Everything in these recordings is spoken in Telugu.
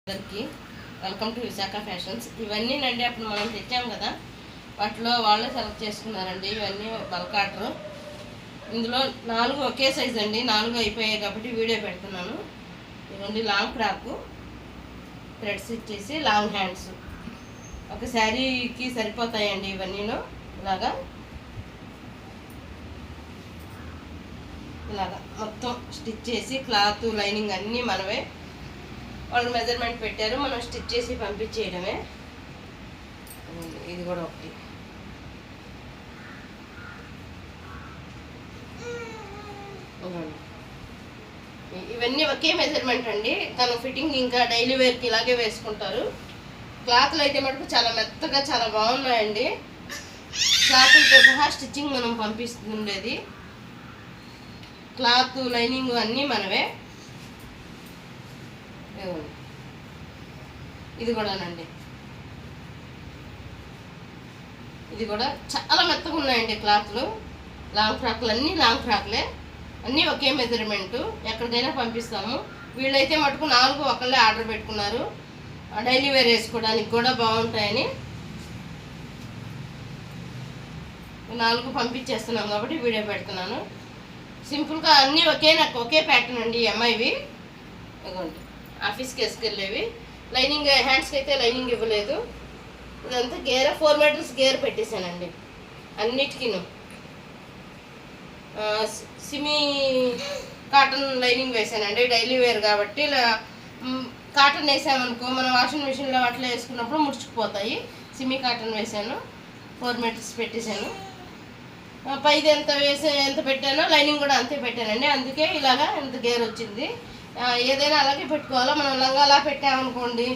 అందరికీ వెల్కమ్ టు విశాఖ ఫ్యాషన్స్. ఇవన్నీ నండి అప్పుడు మనం తెచ్చాం కదా, వాటిలో వాళ్ళే సెలెక్ట్ చేసుకున్నారండి. ఇవన్నీ బల్క్ ఆర్డర్. ఇందులో 4 ఒకే సైజ్ అండి. 4 అయిపోయాయి కాబట్టి వీడియో పెడుతున్నాను. ఇవన్నీ లాంగ్ ఫ్రాక్, థ్రెడ్స్ ఇచ్చేసి లాంగ్ హ్యాండ్స్ ఒక శారీకి సరిపోతాయండి. ఇవన్నీను ఇలాగా మొత్తం స్టిచ్ చేసి క్లాత్ లైనింగ్ అన్నీ మనమే. వాళ్ళు మెజర్మెంట్ పెట్టారు, మనం స్టిచ్ చేసి పంపించేయడమే. ఇది కూడా ఒకటి. ఇవన్నీ ఒకే మెజర్మెంట్ అండి. తను ఫిట్టింగ్ ఇంకా డైలీ వేర్కి ఇలాగే వేసుకుంటారు. క్లాత్లు అయితే మటుకు చాలా మెత్తగా చాలా బాగున్నాయండి. క్లాత్లతో సహా స్టిచ్చింగ్ మనం పంపిస్తుండేది. క్లాత్ లైనింగ్ అన్నీ మనమే. ఇది కూడానండి, ఇది కూడా చాలా మెత్తగా ఉన్నాయండి క్లాత్లు. లాంగ్ ఫ్రాక్లు అన్నీ లాంగ్ ఫ్రాక్లే, అన్నీ ఒకే మెజర్మెంటు. ఎక్కడికైనా పంపిస్తాము. వీళ్ళైతే మటుకు 4 ఒకళ్ళే ఆర్డర్ పెట్టుకున్నారు. డైలీ వేర్ వేసుకోవడానికి కూడా బాగుంటాయని 4 పంపించేస్తున్నాం కాబట్టి వీడియో పెడుతున్నాను. సింపుల్గా అన్నీ ఒకే ప్యాటర్న్ అండి. ఎంఐవి ఇదిగోండి, ఆఫీస్కి వేసుకెళ్ళేవి. లైనింగ్ హ్యాండ్స్కి అయితే లైనింగ్ ఇవ్వలేదు. ఇదంతా గేర్ 4 మీటర్స్ గేర్ పెట్టేశానండి అన్నిటికీను. సిమీ కాటన్ లైనింగ్ వేసానండి. డైలీ వేర్ కాబట్టి కాటన్ వేసామనుకో మనం వాషింగ్ మిషన్లో అట్లా వేసుకున్నప్పుడు ముడుచుకుపోతాయి. సిమీ కాటన్ వేసాను, 4 మీటర్స్ పెట్టేశాను. పైది ఎంత పెట్టానో లైనింగ్ కూడా అంతే పెట్టానండి. అందుకే ఇలాగా ఎంత గేర్ వచ్చింది. ఏదైనా అలాగే పెట్టుకోవాలా. మనం లంగా అలా పెట్టామనుకోండి,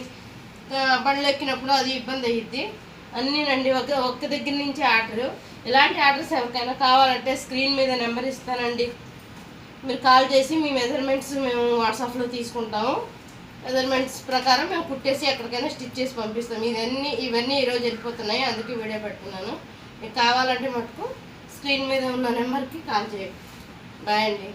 బండ్లు ఎక్కినప్పుడు అది ఇబ్బంది అయ్యిద్ది. అన్నీనండి ఒక్క దగ్గర నుంచి ఆర్డరు. ఇలాంటి ఆర్డర్స్ ఎవరికైనా కావాలంటే స్క్రీన్ మీద నెంబర్ ఇస్తానండి. మీరు కాల్ చేసి మీ మెజర్మెంట్స్ మేము వాట్సాప్లో తీసుకుంటాము. మెజర్మెంట్స్ ప్రకారం మేము కుట్టేసి ఎక్కడికైనా స్టిచ్ చేసి పంపిస్తాం. ఇవన్నీ ఈరోజు వెళ్ళిపోతున్నాయి, అందుకే వీడియో పెడుతున్నాను. మీకు కావాలంటే మటుకు స్క్రీన్ మీద ఉన్న నెంబర్కి కాల్ చేయండి. బాయ్ అండి.